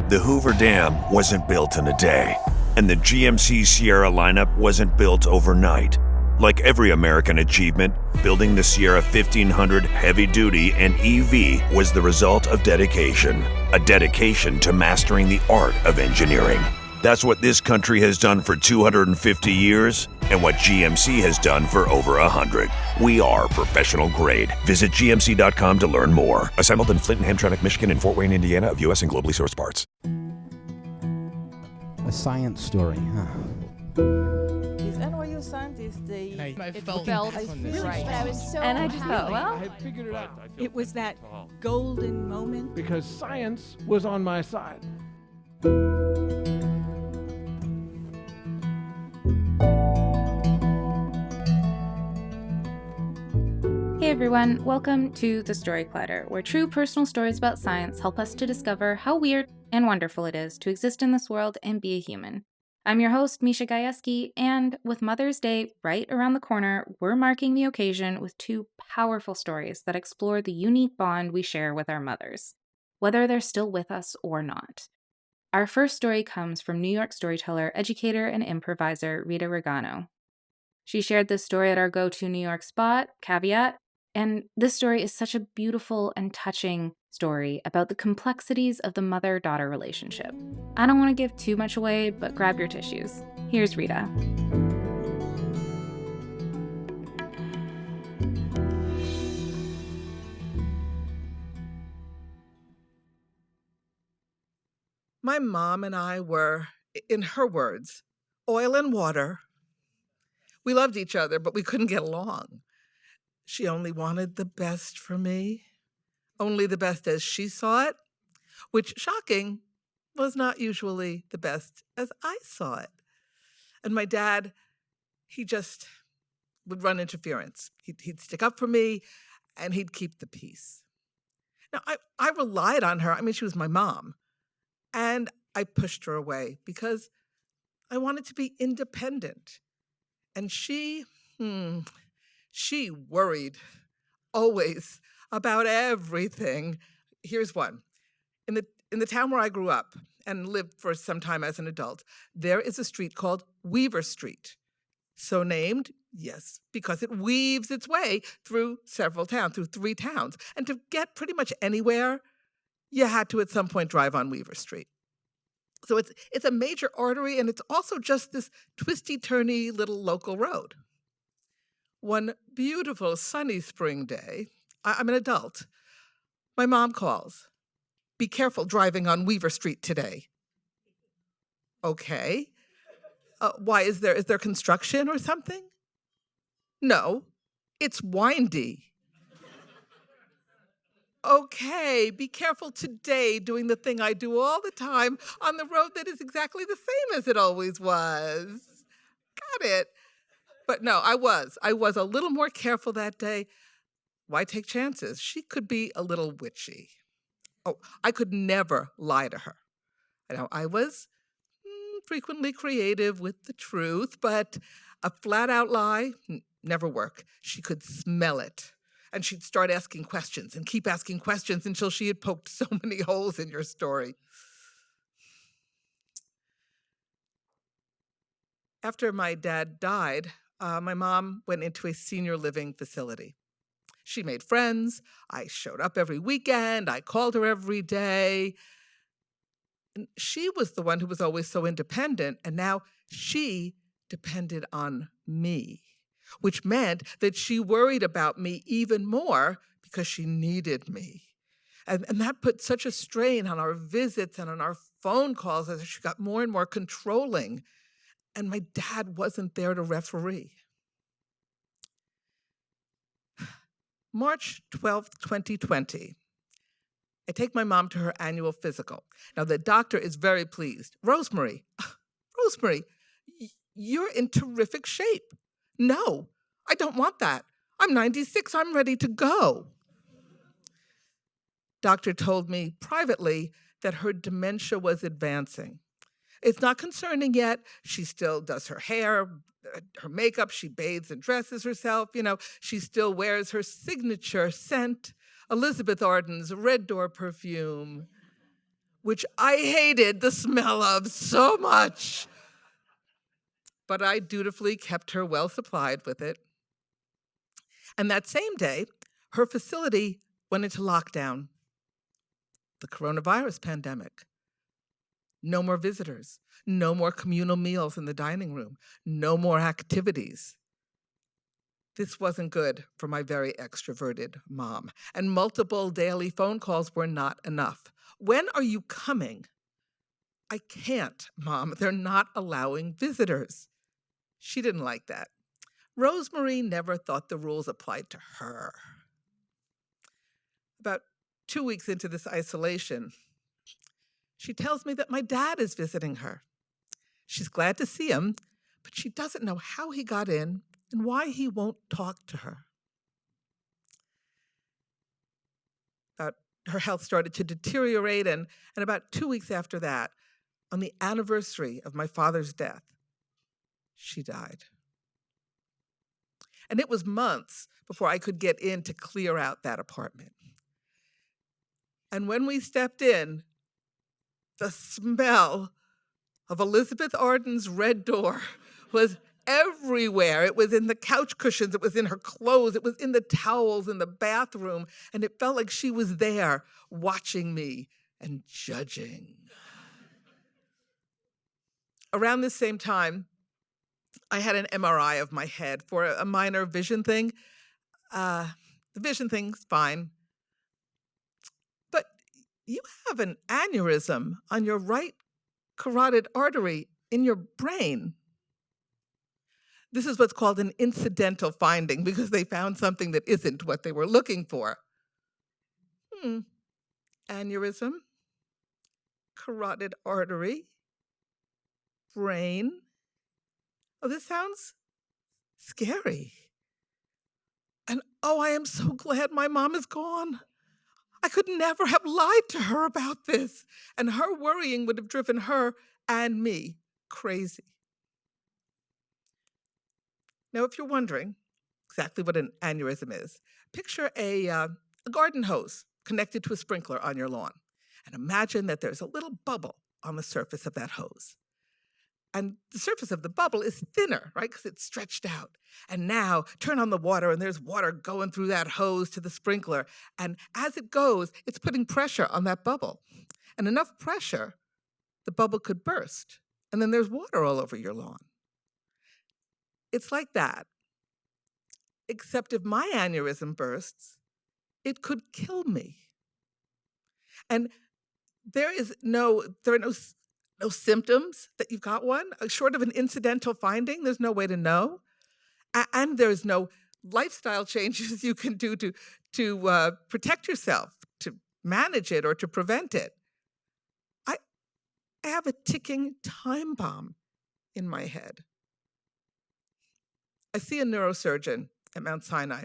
The Hoover Dam wasn't built in a day, and the GMC Sierra lineup wasn't built overnight. Like every American achievement, building the Sierra 1500 Heavy Duty and EV was the result of dedication, a dedication to mastering the art of engineering. That's what this country has done for 250 years and what GMC has done for over 100. We are professional grade. Visit GMC.com to learn more. Assembled in Flint and Hamtramck, Michigan and Fort Wayne, Indiana of U.S. and globally sourced parts. A science story, huh? These NYU scientists, I felt right. But I was so And I just thought, well, I had figured it out It was that golden moment. because science was on my side. Hey everyone, welcome to The Story Platter, where true personal stories about science help us to discover how weird and wonderful it is to exist in this world and be a human. I'm your host, Misha Gajewski, and with Mother's Day right around the corner, we're marking the occasion with two powerful stories that explore the unique bond we share with our mothers, whether they're still with us or not. Our first story comes from New York storyteller, educator, and improviser Rita Rigano. She shared this story at our go-to New York spot, Caveat, and this story is such a beautiful and touching story about the complexities of the mother-daughter relationship. I don't want to give too much away, but grab your tissues. Here's Rita. My mom and I were, in her words, oil and water. We loved each other, but we couldn't get along. She only wanted the best for me, only the best as she saw it, which, shocking, was not usually the best as I saw it. And my dad, he just would run interference. He'd stick up for me, and he'd keep the peace. Now, I relied on her. I mean, she was my mom. And I pushed her away because I wanted to be independent. And she worried always about everything. Here's one. In the town where I grew up and lived for some time as an adult, there is a street called Weaver Street. So named, yes, because it weaves its way through several towns, through 3 towns. And to get pretty much anywhere, you had to at some point drive on Weaver Street. So it's a major artery, and it's also just this twisty-turny little local road. One beautiful sunny spring day, I'm an adult, my mom calls. Be careful driving on Weaver Street today. Okay. Why, is there construction or something? No, it's windy. Okay, be careful today doing the thing I do all the time on the road that is exactly the same as it always was. Got it. But no, I was a little more careful that day. Why take chances? She could be a little witchy. Oh, I could never lie to her. I was frequently creative with the truth, but a flat-out lie never worked. She could smell it. And she'd start asking questions and keep asking questions until she had poked so many holes in your story. After my dad died, my mom went into a senior living facility. She made friends. I showed up every weekend. I called her every day. And she was the one who was always so independent, and now she depended on me, which meant that she worried about me even more because she needed me. And that put such a strain on our visits and on our phone calls as she got more and more controlling. And my dad wasn't there to referee. March 12th, 2020. I take my mom to her annual physical. Now, the doctor is very pleased. Rosemary, you're in terrific shape. No, I don't want that. I'm 96. I'm ready to go. Doctor told me privately that her dementia was advancing. It's not concerning yet. She still does her hair, her makeup. She bathes and dresses herself. She still wears her signature scent, Elizabeth Arden's Red Door perfume. which I hated the smell of so much. But I dutifully kept her well supplied with it. And that same day, her facility went into lockdown. The coronavirus pandemic. No more visitors, no more communal meals in the dining room, no more activities. This wasn't good for my very extroverted mom, and multiple daily phone calls were not enough. When are you coming? I can't, Mom. They're not allowing visitors. She didn't like that. Rosemary never thought the rules applied to her. About 2 weeks into this isolation, she tells me that my dad is visiting her. She's glad to see him, but she doesn't know how he got in and why he won't talk to her. Her health started to deteriorate, and about 2 weeks after that, on the anniversary of my father's death, she died. And it was months before I could get in to clear out that apartment. And when we stepped in, the smell of Elizabeth Arden's red door was everywhere. It was in the couch cushions, it was in her clothes, it was in the towels in the bathroom, and it felt like she was there watching me and judging. Around this same time, I had an MRI of my head for a minor vision thing. The vision thing's fine. But you have an aneurysm on your right carotid artery in your brain. This is what's called an incidental finding because they found something that isn't what they were looking for. Aneurysm, carotid artery, brain. Oh, this sounds scary. And oh, I am so glad my mom is gone. I could never have lied to her about this, and her worrying would have driven her and me crazy. Now, if you're wondering exactly what an aneurysm is, picture a garden hose connected to a sprinkler on your lawn, and imagine that there's a little bubble on the surface of that hose. And the surface of the bubble is thinner, right, because it's stretched out. And now turn on the water, and there's water going through that hose to the sprinkler. And as it goes, it's putting pressure on that bubble. And enough pressure, the bubble could burst. And then there's water all over your lawn. It's like that. Except if my aneurysm bursts, it could kill me. And there are no symptoms that you've got one. Short of an incidental finding, there's no way to know. And there's no lifestyle changes you can do to protect yourself, to manage it, or to prevent it. I have a ticking time bomb in my head. I see a neurosurgeon at Mount Sinai,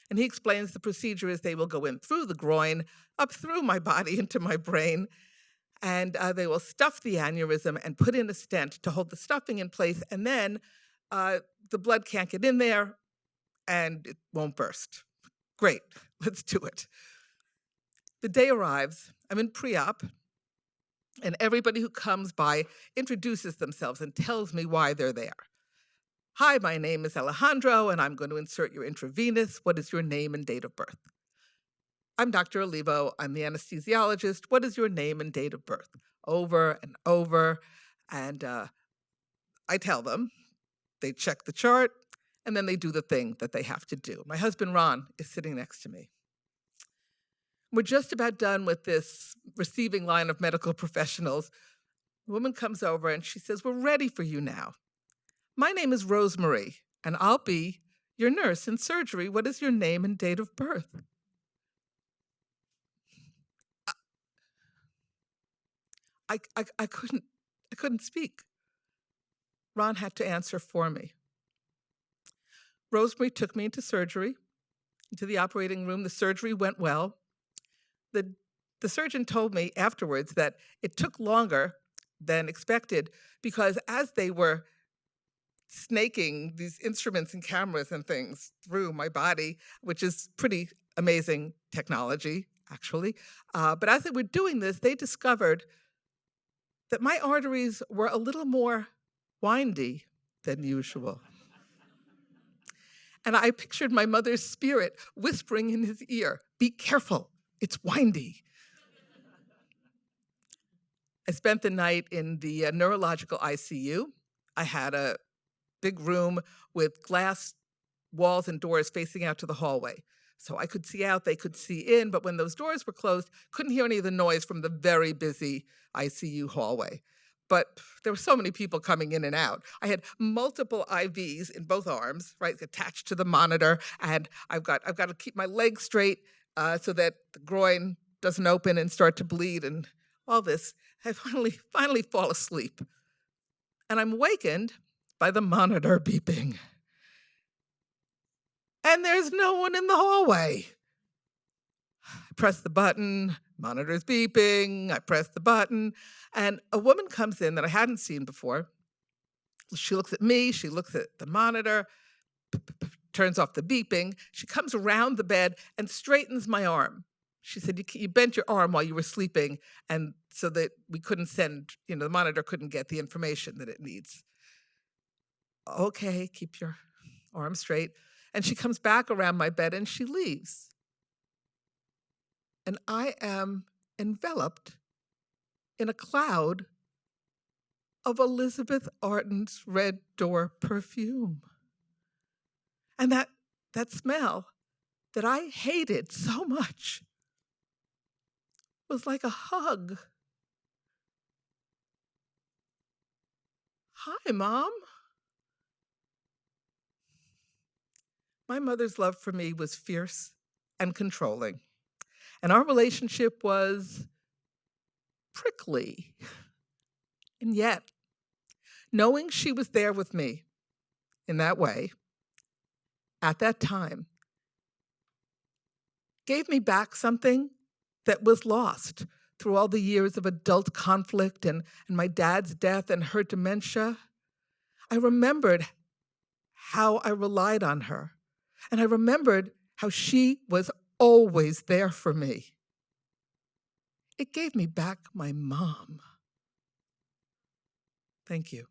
and he explains the procedure is they will go in through the groin, up through my body into my brain, and they will stuff the aneurysm and put in a stent to hold the stuffing in place, and then the blood can't get in there, and it won't burst. Great, let's do it. The day arrives, I'm in pre-op, and everybody who comes by introduces themselves and tells me why they're there. Hi, my name is Alejandro, and I'm going to insert your intravenous. What is your name and date of birth? I'm Dr. Olivo. I'm the anesthesiologist. What is your name and date of birth? Over and over. And I tell them. They check the chart, and then they do the thing that they have to do. My husband, Ron, is sitting next to me. We're just about done with this receiving line of medical professionals. The woman comes over, and she says, we're ready for you now. My name is Rosemary, and I'll be your nurse in surgery. What is your name and date of birth? I couldn't speak. Ron had to answer for me. Rosemary took me into surgery, into the operating room. The surgery went well. The surgeon told me afterwards that it took longer than expected because as they were snaking these instruments and cameras and things through my body, which is pretty amazing technology, actually. But as they were doing this, they discovered that my arteries were a little more windy than usual. And I pictured my mother's spirit whispering in his ear, "Be careful, it's windy." I spent the night in the neurological ICU. I had a big room with glass walls and doors facing out to the hallway. So I could see out, they could see in, but when those doors were closed, couldn't hear any of the noise from the very busy ICU hallway. But there were so many people coming in and out. I had multiple IVs in both arms, right, attached to the monitor, and I've got to keep my legs straight so that the groin doesn't open and start to bleed and all this. I finally fall asleep. And I'm awakened by the monitor beeping. And there's no one in the hallway. I press the button, monitor's beeping, I press the button, and a woman comes in that I hadn't seen before. She looks at me, she looks at the monitor, turns off the beeping. She comes around the bed and straightens my arm. She said, you bent your arm while you were sleeping, and so that we couldn't send, the monitor couldn't get the information that it needs. Okay, keep your arm straight. And she comes back around my bed and she leaves. And I am enveloped in a cloud of Elizabeth Arden's Red Door perfume. And that smell that I hated so much was like a hug. Hi, Mom. My mother's love for me was fierce and controlling, and our relationship was prickly. And yet, knowing she was there with me in that way, at that time, gave me back something that was lost through all the years of adult conflict and my dad's death and her dementia. I remembered how I relied on her. And I remembered how she was always there for me. It gave me back my mom. Thank you.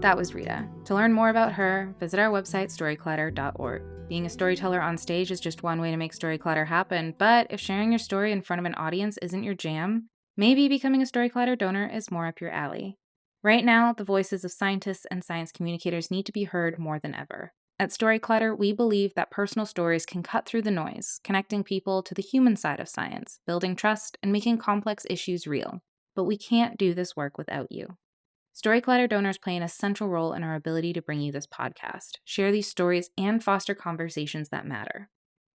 That was Rita. To learn more about her, visit our website, storyteller.org. Being a storyteller on stage is just one way to make Storyclatter happen, but if sharing your story in front of an audience isn't your jam, maybe becoming a Storyclatter donor is more up your alley. Right now, the voices of scientists and science communicators need to be heard more than ever. At Storyclatter, we believe that personal stories can cut through the noise, connecting people to the human side of science, building trust, and making complex issues real. But we can't do this work without you. Storyclatter donors play an essential role in our ability to bring you this podcast, share these stories, and foster conversations that matter.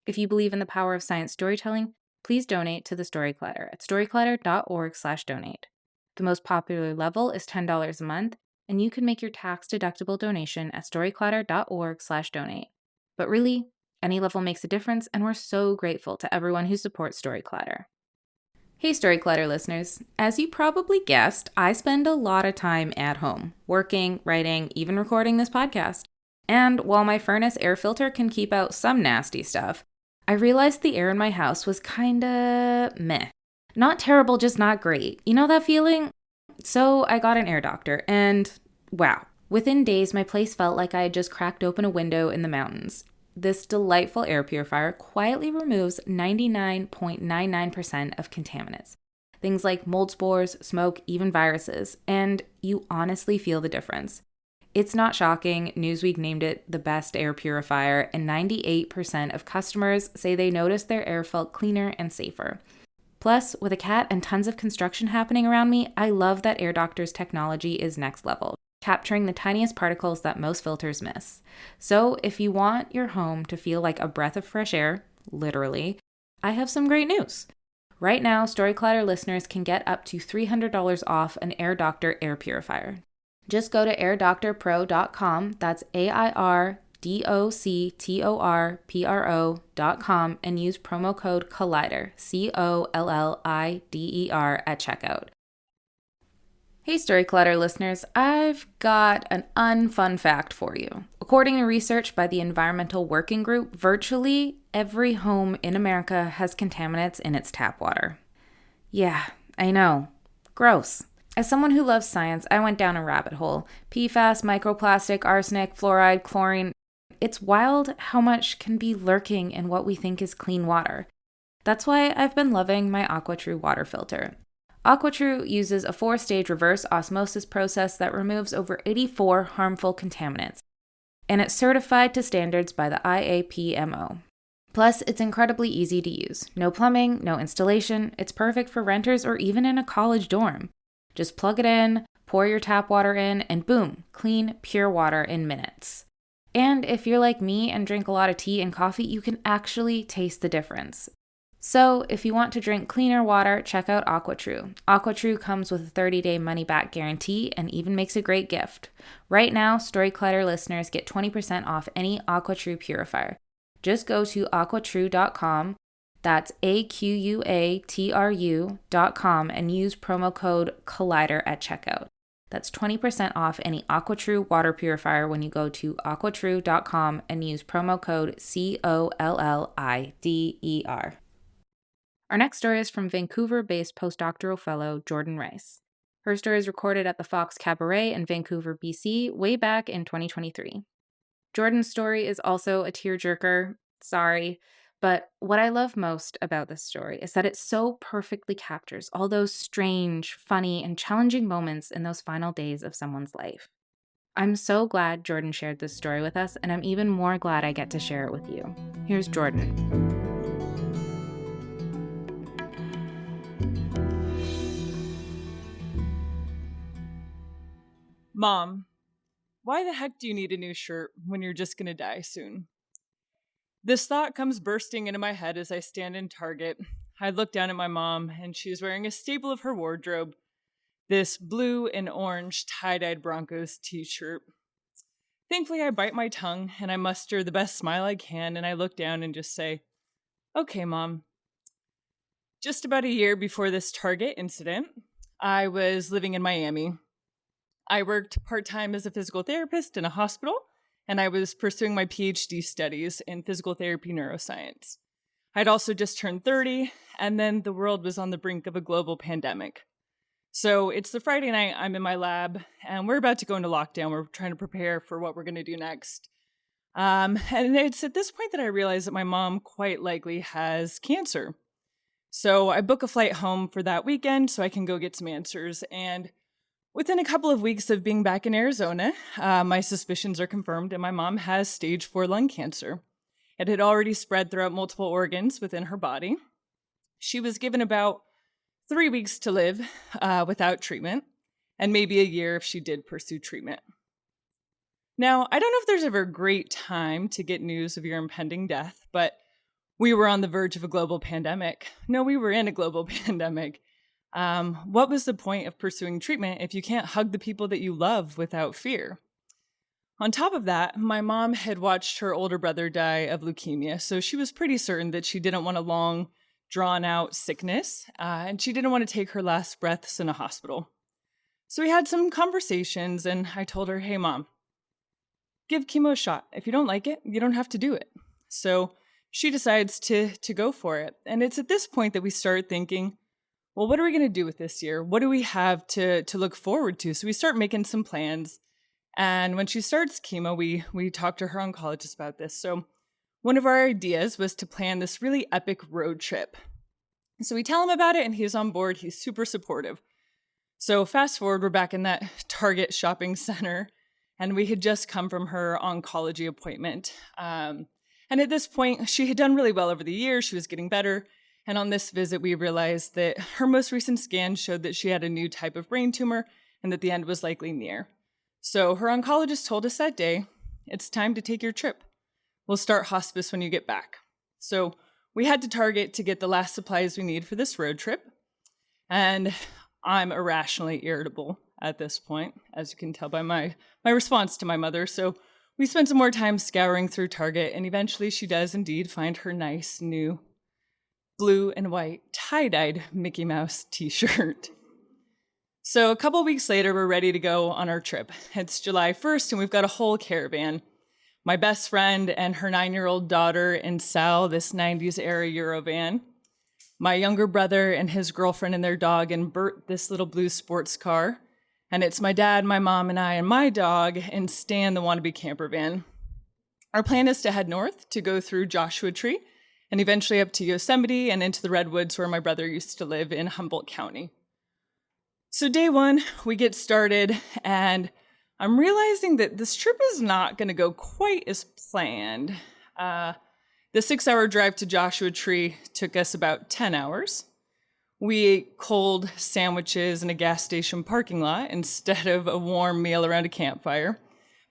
If you believe in the power of science storytelling, please donate to the Storyclatter at storyclatter.org/donate. The most popular level is $10 a month, and you can make your tax-deductible donation at storyclatter.org/donate. But really, any level makes a difference, and we're so grateful to everyone who supports Storyclatter. Hey Storyclatter listeners, as you probably guessed, I spend a lot of time at home, working, writing, even recording this podcast. And while my furnace air filter can keep out some nasty stuff, I realized the air in my house was kinda meh. Not terrible, just not great. You know that feeling? So I got an air doctor, and wow, within days my place felt like I had just cracked open a window in the mountains. This delightful air purifier quietly removes 99.99% of contaminants. Things like mold spores, smoke, even viruses, and you honestly feel the difference. It's not shocking, Newsweek named it the best air purifier, and 98% of customers say they noticed their air felt cleaner and safer. Plus, with a cat and tons of construction happening around me, I love that Air Doctor's technology is next level, capturing the tiniest particles that most filters miss. So if you want your home to feel like a breath of fresh air, literally, I have some great news. Right now, Storyclatter listeners can get up to $300 off an Air Doctor air purifier. Just go to airdoctorpro.com, that's AIRDOCTORPRO.com, and use promo code COLLIDER, COLLIDER, at checkout. Hey Story Clutter listeners, I've got an unfun fact for you. According to research by the Environmental Working Group, virtually every home in America has contaminants in its tap water. Yeah, I know. Gross. As someone who loves science, I went down a rabbit hole. PFAS, microplastic, arsenic, fluoride, chlorine. It's wild how much can be lurking in what we think is clean water. That's why I've been loving my AquaTrue water filter. AquaTrue uses a 4-stage reverse osmosis process that removes over 84 harmful contaminants, and it's certified to standards by the IAPMO. Plus, it's incredibly easy to use. No plumbing, no installation. It's perfect for renters or even in a college dorm. Just plug it in, pour your tap water in, and boom, clean, pure water in minutes. And if you're like me and drink a lot of tea and coffee, you can actually taste the difference. So, if you want to drink cleaner water, check out AquaTrue. AquaTrue comes with a 30-day money-back guarantee and even makes a great gift. Right now, Story Clutter listeners get 20% off any AquaTrue purifier. Just go to aquatrue.com, that's AQUATRU.com, and use promo code COLLIDER at checkout. That's 20% off any AquaTrue water purifier when you go to aquatrue.com and use promo code COLLIDER. Our next story is from Vancouver-based postdoctoral fellow Jordyn Rice. Her story is recorded at the Fox Cabaret in Vancouver, BC, way back in 2023. Jordyn's story is also a tearjerker, sorry, but what I love most about this story is that it so perfectly captures all those strange, funny, and challenging moments in those final days of someone's life. I'm so glad Jordyn shared this story with us, and I'm even more glad I get to share it with you. Here's Jordyn. Mom, why the heck do you need a new shirt when you're just gonna die soon? This thought comes bursting into my head as I stand in Target. I look down at my mom, and she's wearing a staple of her wardrobe, this blue and orange tie-dyed Broncos t-shirt. Thankfully, I bite my tongue, and I muster the best smile I can, and I look down and just say, "Okay, Mom." Just about a year before this Target incident, I was living in Miami. I worked part-time as a physical therapist in a hospital, and I was pursuing my PhD studies in physical therapy neuroscience. I'd also just turned 30, and then the world was on the brink of a global pandemic. So it's the Friday night, I'm in my lab, and we're about to go into lockdown. We're trying to prepare for what we're going to do next. And it's at this point that I realize that my mom quite likely has cancer. So I book a flight home for that weekend so I can go get some answers, and within a couple of weeks of being back in Arizona, my suspicions are confirmed, and my mom has stage 4 lung cancer. It had already spread throughout multiple organs within her body. She was given about 3 weeks to live without treatment, and maybe a year if she did pursue treatment. Now, I don't know if there's ever a great time to get news of your impending death, but we were on the verge of a global pandemic. No, we were in a global pandemic. What was the point of pursuing treatment if you can't hug the people that you love without fear? On top of that, my mom had watched her older brother die of leukemia, so she was pretty certain that she didn't want a long, drawn-out sickness, and she didn't want to take her last breaths in a hospital. So we had some conversations, and I told her, "Hey, Mom, give chemo a shot. If you don't like it, you don't have to do it." So she decides to go for it, and it's at this point that we start thinking, well, what are we going to do with this year? What do we have to look forward to? So we start making some plans. And when she starts chemo, we talk to her oncologist about this. So one of our ideas was to plan this really epic road trip. So we tell him about it, and he's on board. He's super supportive. So fast forward, we're back in that Target shopping center, and we had just come from her oncology appointment. And at this point, she had done really well over the years. She was getting better. And on this visit, we realized that her most recent scan showed that she had a new type of brain tumor and that the end was likely near. So her oncologist told us that day, "It's time to take your trip. We'll start hospice when you get back." So we had to Target to get the last supplies we need for this road trip. And I'm irrationally irritable at this point, as you can tell by my response to my mother. So we spent some more time scouring through Target, and eventually she does indeed find her nice new blue and white tie-dyed Mickey Mouse t-shirt. So a couple weeks later, we're ready to go on our trip. It's July 1st, and we've got a whole caravan. My best friend and her 9-year-old daughter in Sal, this 90s era Eurovan. My younger brother and his girlfriend and their dog in Bert, this little blue sports car. And it's my dad, my mom, and I, and my dog in Stan, the wannabe camper van. Our plan is to head north to go through Joshua Tree and eventually up to Yosemite and into the redwoods where my brother used to live in Humboldt County. So day one, we get started, and I'm realizing that this trip is not going to go quite as planned. The 6-hour drive to Joshua Tree took us about 10 hours. We ate cold sandwiches in a gas station parking lot instead of a warm meal around a campfire.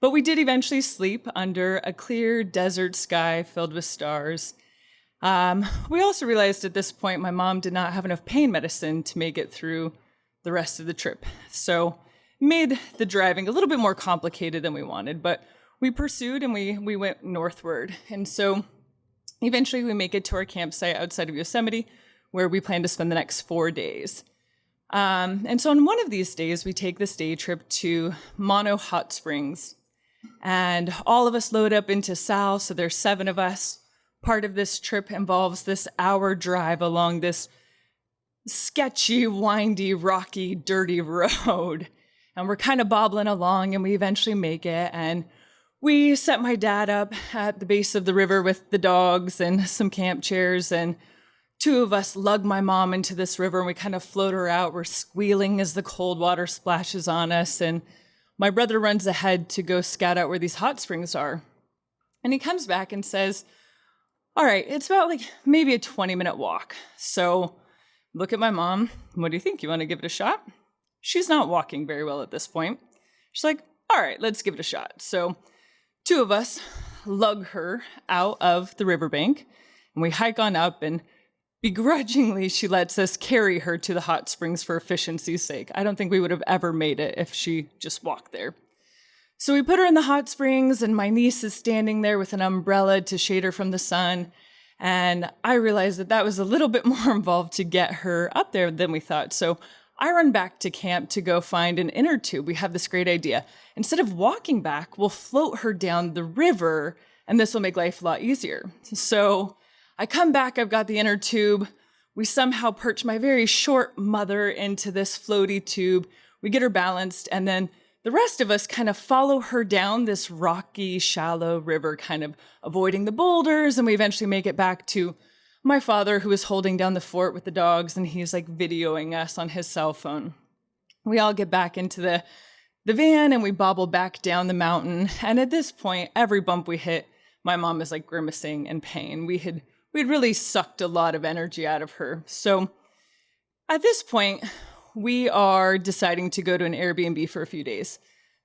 But we did eventually sleep under a clear desert sky filled with stars. We also realized at this point my mom did not have enough pain medicine to make it through the rest of the trip. So made the driving a little bit more complicated than we wanted, but we pursued and we went northward. And so eventually we make it to our campsite outside of Yosemite, where we plan to spend the next 4 days. And so on one of these days, we take this day trip to Mono Hot Springs. And all of us load up into Sal, so there's 7 of us. Part of this trip involves this hour drive along this sketchy, windy, rocky, dirty road. And we're kind of bobbling along, and we eventually make it. And we set my dad up at the base of the river with the dogs and some camp chairs, and 2 of us lug my mom into this river, and we kind of float her out. We're squealing as the cold water splashes on us, and my brother runs ahead to go scout out where these hot springs are. And he comes back and says, all right, it's about maybe a 20-minute walk. So look at my mom. What do you think? You want to give it a shot? She's not walking very well at this point. She's like, all right, let's give it a shot. So 2 of us lug her out of the riverbank, and we hike on up, and begrudgingly, she lets us carry her to the hot springs for efficiency's sake. I don't think we would have ever made it if she just walked there. So we put her in the hot springs, and my niece is standing there with an umbrella to shade her from the sun. And I realized that was a little bit more involved to get her up there than we thought. So I run back to camp to go find an inner tube. We have this great idea. Instead of walking back, we'll float her down the river, and this will make life a lot easier. So I come back, I've got the inner tube. We somehow perch my very short mother into this floaty tube. We get her balanced, and then the rest of us kind of follow her down this rocky, shallow river, kind of avoiding the boulders, and we eventually make it back to my father, who is holding down the fort with the dogs, and he's videoing us on his cell phone. We all get back into the van, and we bobble back down the mountain, and at this point, every bump we hit, my mom is grimacing in pain. We'd really sucked a lot of energy out of her. So at this point, we are deciding to go to an Airbnb for a few days.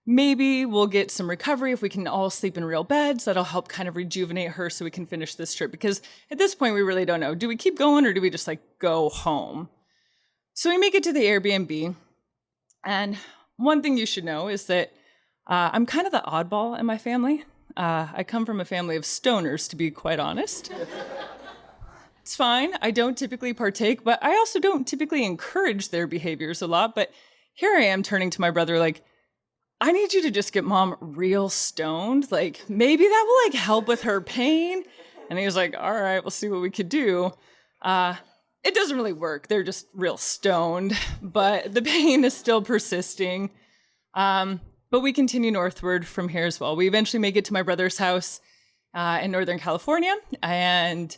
Maybe we'll get some recovery if we can all sleep in real beds. That'll help kind of rejuvenate her so we can finish this trip. Because at this point, we really don't know. Do we keep going, or do we just go home? So we make it to the Airbnb. And one thing you should know is that I'm kind of the oddball in my family. I come from a family of stoners, to be quite honest. It's fine. I don't typically partake, but I also don't typically encourage their behaviors a lot. But here I am turning to my brother I need you to just get mom real stoned. Maybe that will help with her pain. And he was like, all right, we'll see what we could do. It doesn't really work. They're just real stoned, but the pain is still persisting. But we continue northward from here as well. We eventually make it to my brother's house in Northern California. And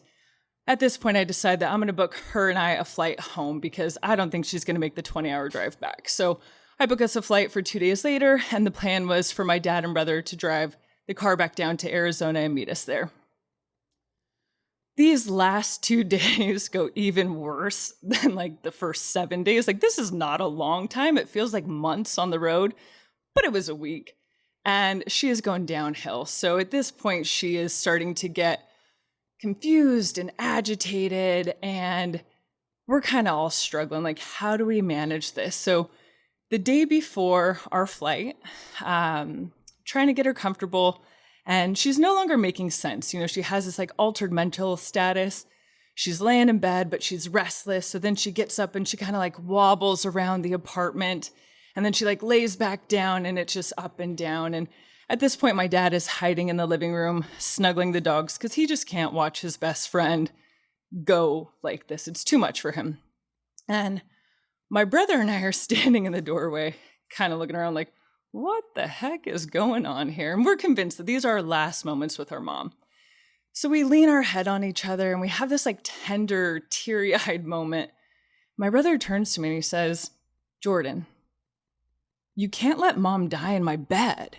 at this point, I decide that I'm going to book her and I a flight home because I don't think she's going to make the 20-hour drive back. So I book us a flight for 2 days later, and the plan was for my dad and brother to drive the car back down to Arizona and meet us there. These last 2 days go even worse than the first 7 days. This is not a long time. It feels like months on the road, but it was a week. And she is going downhill. So at this point, she is starting to get confused and agitated, and we're kind of all struggling. How do we manage this? So the day before our flight, trying to get her comfortable, and she's no longer making sense. She has this altered mental status. she's laying in bed, but she's restless. So then she gets up and she kind of like wobbles around the apartment. And then she like lays back down and it's just up and down. And at this point, my dad is hiding in the living room, snuggling the dogs because he just can't watch his best friend go like this. It's too much for him. And my brother and I are standing in the doorway, kind of looking around like, what the heck is going on here? And we're convinced that these are our last moments with our mom. So we lean our head on each other and we have this like tender, teary-eyed moment. My brother turns to me and he says, Jordyn, you can't let mom die in my bed.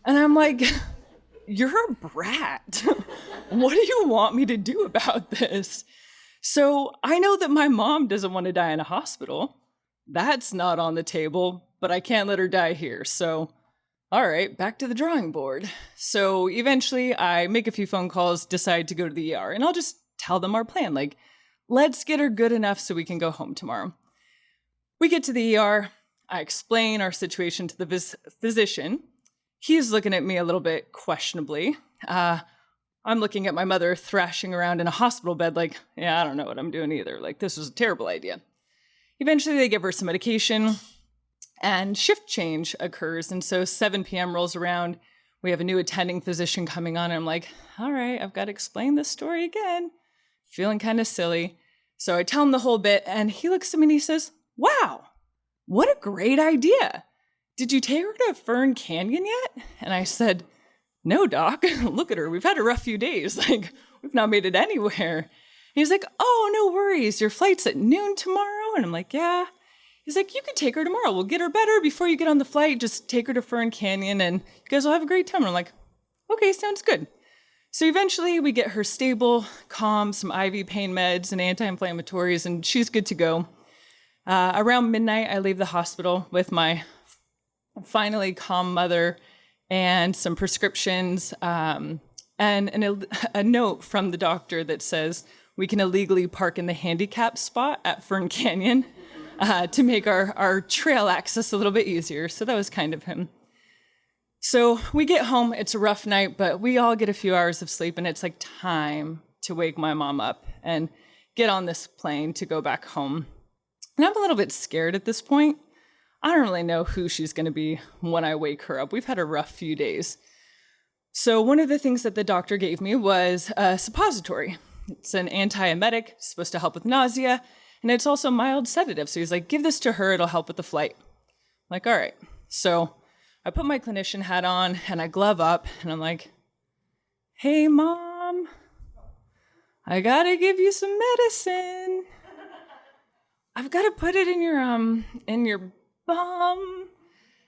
And I'm like, you're a brat. What do you want me to do about this? So I know that my mom doesn't want to die in a hospital. That's not on the table, but I can't let her die here. So, all right, back to the drawing board. So eventually I make a few phone calls, decide to go to the ER, and I'll just tell them our plan. Like, let's get her good enough so we can go home tomorrow. We get to the ER. I explain our situation to the physician. He's looking at me a little bit questionably. I'm looking at my mother thrashing around in a hospital bed like, yeah, I don't know what I'm doing either. Like, this was a terrible idea. Eventually, they give her some medication, and shift change occurs. And so 7 p.m. rolls around. We have a new attending physician coming on, and I'm like, all right, I've got to explain this story again. Feeling kind of silly. So I tell him the whole bit, and he looks at me and he says, wow, what a great idea. Did you take her to Fern Canyon yet? And I said, no, doc, look at her. We've had a rough few days. Like, we've not made it anywhere. And he's like, oh, no worries. Your flight's at noon tomorrow? And I'm like, yeah. He's like, you can take her tomorrow. We'll get her better before you get on the flight. Just take her to Fern Canyon and you guys will have a great time. And I'm like, okay, sounds good. So eventually we get her stable, calm, some IV pain meds and anti-inflammatories, and she's good to go. Around midnight, I leave the hospital with my finally calm mother and some prescriptions and a note from the doctor that says we can illegally park in the handicap spot at Fern Canyon to make our trail access a little bit easier. So that was kind of him. So we get home. It's a rough night, but we all get a few hours of sleep, and it's like time to wake my mom up and get on this plane to go back home. And I'm a little bit scared at this point. I don't really know who she's going to be when I wake her up. We've had a rough few days. So one of the things that the doctor gave me was a suppository. It's an antiemetic, supposed to help with nausea, and it's also a mild sedative. So he's like, give this to her, it'll help with the flight. I'm like, all right. So I put my clinician hat on and I glove up and I'm like, hey, Mom, I gotta give you some medicine. I've got to put it in your bum.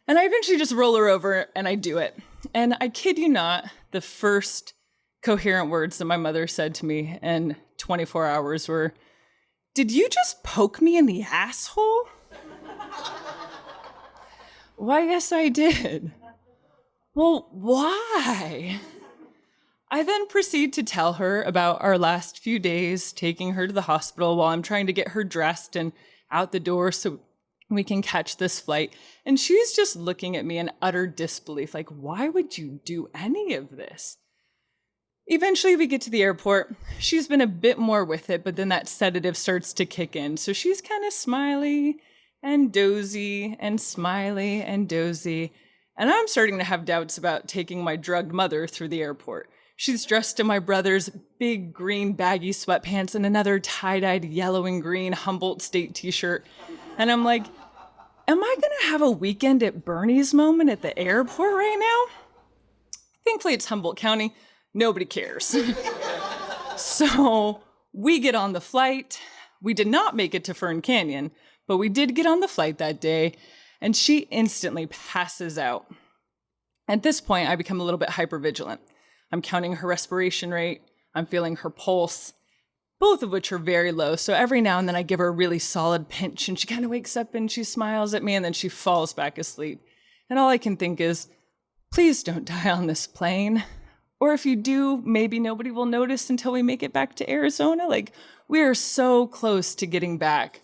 And I eventually just roll her over and I do it. And I kid you not, the first coherent words that my mother said to me in 24 hours were, did you just poke me in the asshole? Why, yes, I did. Well, why? I then proceed to tell her about our last few days, taking her to the hospital while I'm trying to get her dressed and out the door so we can catch this flight. And she's just looking at me in utter disbelief, like, why would you do any of this? Eventually we get to the airport. She's been a bit more with it, but then that sedative starts to kick in. So she's kind of smiley and dozy and smiley and dozy. And I'm starting to have doubts about taking my drugged mother through the airport. She's dressed in my brother's big green baggy sweatpants and another tie-dyed yellow and green Humboldt State t-shirt. And I'm like, am I gonna have a weekend at Bernie's moment at the airport right now? Thankfully it's Humboldt County, nobody cares. So we get on the flight. We did not make it to Fern Canyon, but we did get on the flight that day, and she instantly passes out. At this point, I become a little bit hypervigilant. I'm counting her respiration rate. I'm feeling her pulse, both of which are very low. So every now and then I give her a really solid pinch and she kind of wakes up and she smiles at me and then she falls back asleep. And all I can think is, please don't die on this plane. Or if you do, maybe nobody will notice until we make it back to Arizona. Like, we are so close to getting back.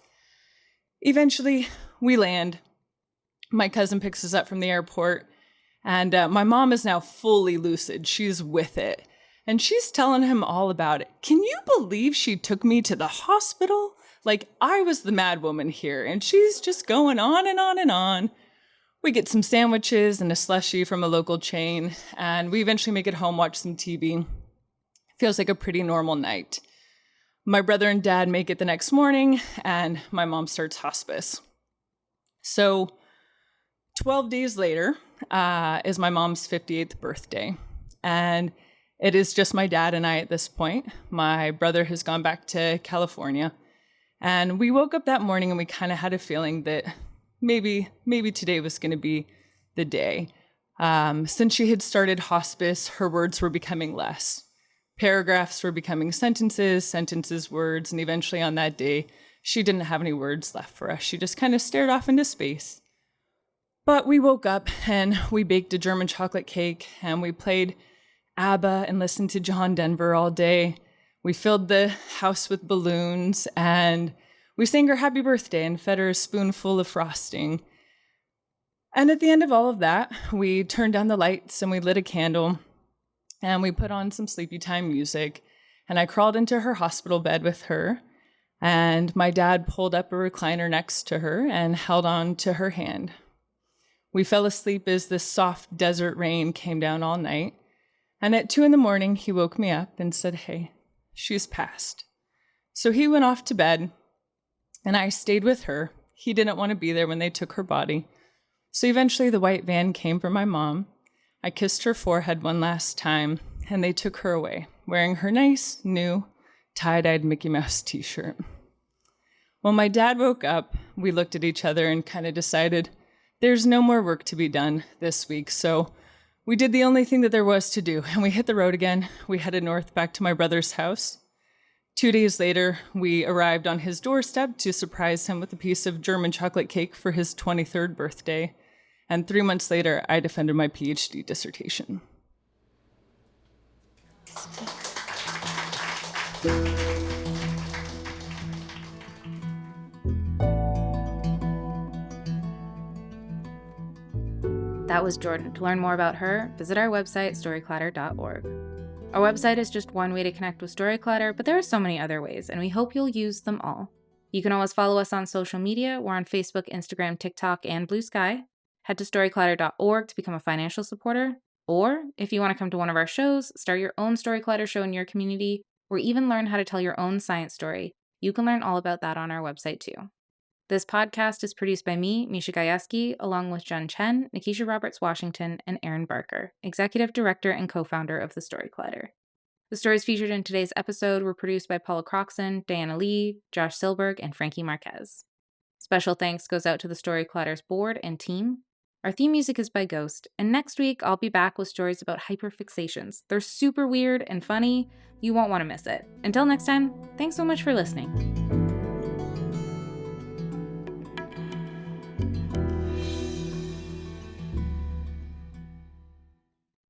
Eventually, we land. My cousin picks us up from the airport. And my mom is now fully lucid. She's with it. And she's telling him all about it. Can you believe she took me to the hospital? Like I was the mad woman here, and she's just going on and on and on. We get some sandwiches and a slushie from a local chain, and we eventually make it home, watch some TV. Feels like a pretty normal night. My brother and dad make it the next morning, and my mom starts hospice. So 12 days later is my mom's 58th birthday, and it is just my dad and I at this point. My brother has gone back to California, and we woke up that morning and we kind of had a feeling that maybe today was going to be the day. Since she had started hospice, her words were becoming less. Paragraphs were becoming sentences, sentences words, and eventually on that day, she didn't have any words left for us. She just kind of stared off into space. But we woke up and we baked a German chocolate cake and we played ABBA and listened to John Denver all day. We filled the house with balloons and we sang her happy birthday and fed her a spoonful of frosting. And at the end of all of that, we turned down the lights and we lit a candle and we put on some sleepy time music. And I crawled into her hospital bed with her. And my dad pulled up a recliner next to her and held on to her hand. We fell asleep as this soft desert rain came down all night. And at 2 a.m, he woke me up and said, "Hey, she's passed." So he went off to bed and I stayed with her. He didn't want to be there when they took her body. So eventually the white van came for my mom. I kissed her forehead one last time and they took her away, wearing her nice, new, tie-dyed Mickey Mouse t-shirt. When my dad woke up, we looked at each other and kind of decided there's no more work to be done this week. So we did the only thing that there was to do, and we hit the road again. We headed north back to my brother's house. 2 days later, we arrived on his doorstep to surprise him with a piece of German chocolate cake for his 23rd birthday. And 3 months later, I defended my PhD dissertation. That was Jordyn. To learn more about her, visit our website, storyclatter.org. Our website is just one way to connect with Storyclatter, but there are so many other ways, and we hope you'll use them all. You can always follow us on social media. We're on Facebook, Instagram, TikTok, and Blue Sky. Head to storyclatter.org to become a financial supporter. Or, if you want to come to one of our shows, start your own Storyclatter show in your community, or even learn how to tell your own science story, you can learn all about that on our website too. This podcast is produced by me, Misha Gajewski, along with Jen Chen, Nikisha Roberts-Washington, and Aaron Barker, Executive Director and co-founder of The Storyclatter. The stories featured in today's episode were produced by Paula Croxon, Diana Lee, Josh Silberg, and Frankie Marquez. Special thanks goes out to the Storyclatter's board and team. Our theme music is by Ghost, and next week I'll be back with stories about hyperfixations. They're super weird and funny. You won't want to miss it. Until next time, thanks so much for listening.